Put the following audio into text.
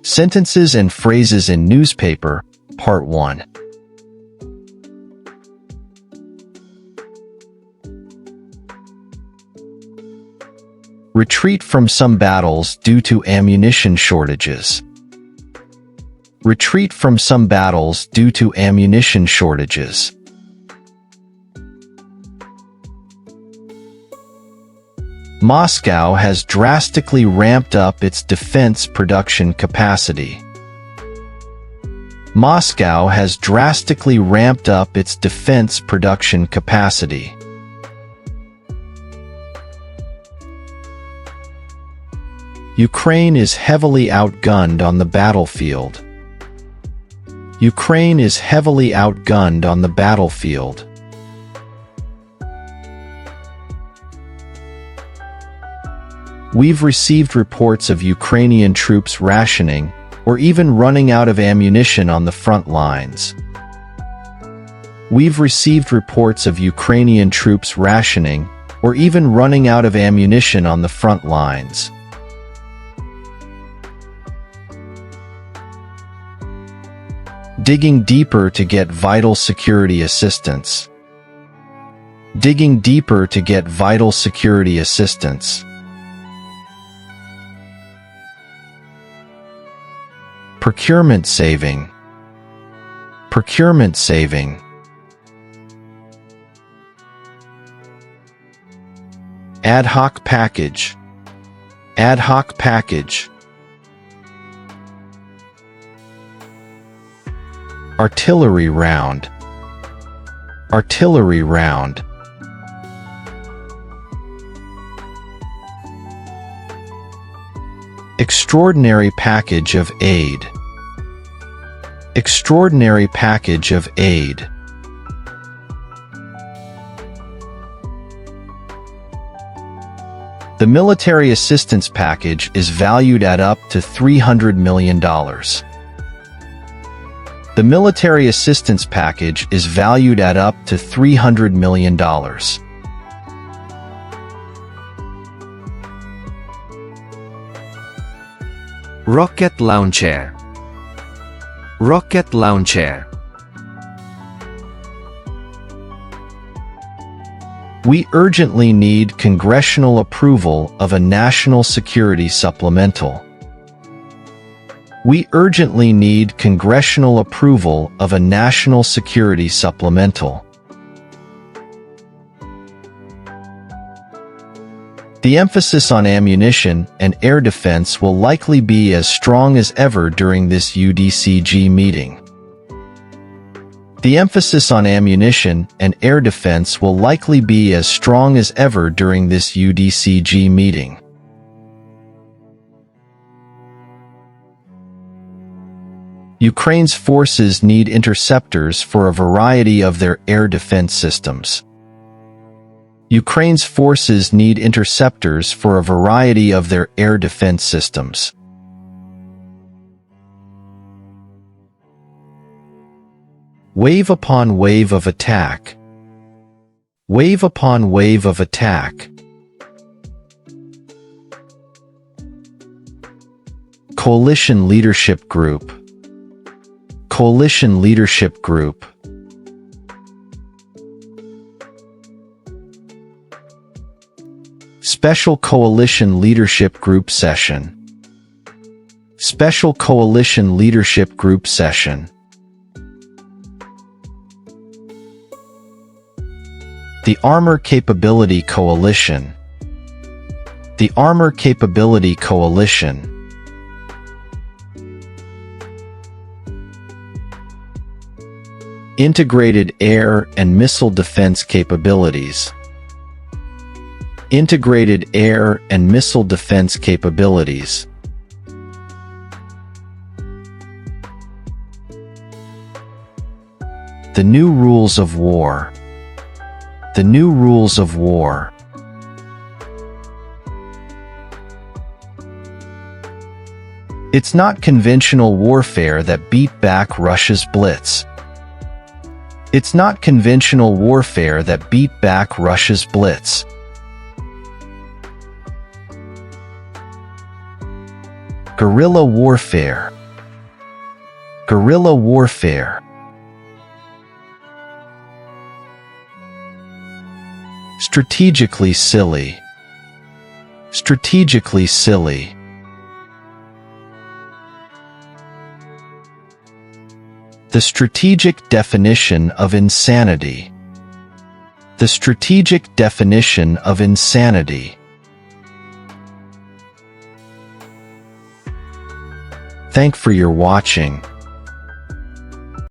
Sentences and phrases in newspaper, Part 1. Retreat from some battles due to ammunition shortages. Retreat from some battles due to ammunition shortages. Moscow has drastically ramped up its defense production capacity. Moscow has drastically ramped up its defense production capacity. Ukraine is heavily outgunned on the battlefield. Ukraine is heavily outgunned on the battlefield. We've received reports of Ukrainian troops rationing, or even running out of ammunition on the front lines. We've received reports of Ukrainian troops rationing, or even running out of ammunition on the front lines. Digging deeper to get vital security assistance. Digging deeper to get vital security assistance. Procurement saving. Procurement saving. Ad hoc package. Ad hoc package. Artillery round. Artillery round. Extraordinary package of aid. Extraordinary package of aid. The military assistance package is valued at up to $300 million. The military assistance package is valued at up to $300 million. Rocket launcher. Rocket launcher. We urgently need congressional approval of a national security supplemental. We urgently need congressional approval of a national security supplemental. The emphasis on ammunition and air defense will likely be as strong as ever during this UDCG meeting. The emphasis on ammunition and air defense will likely be as strong as ever during this UDCG meeting. Ukraine's forces need interceptors for a variety of their air defense systems. Ukraine's forces need interceptors for a variety of their air defense systems. Wave upon wave of attack. Wave upon wave of attack. Coalition Leadership Group. Coalition Leadership Group. Special Coalition Leadership Group Session. Special Coalition Leadership Group Session. The Armor Capability Coalition. The Armor Capability Coalition. Integrated Air and Missile Defense Capabilities. Integrated Air and Missile Defense Capabilities. The New Rules of War. The New Rules of War. It's not conventional warfare that beat back Russia's blitz. It's not conventional warfare that beat back Russia's blitz. Guerrilla warfare. Guerrilla warfare. Strategically silly. Strategically silly. The strategic definition of insanity. The strategic definition of insanity. Thank for your watching.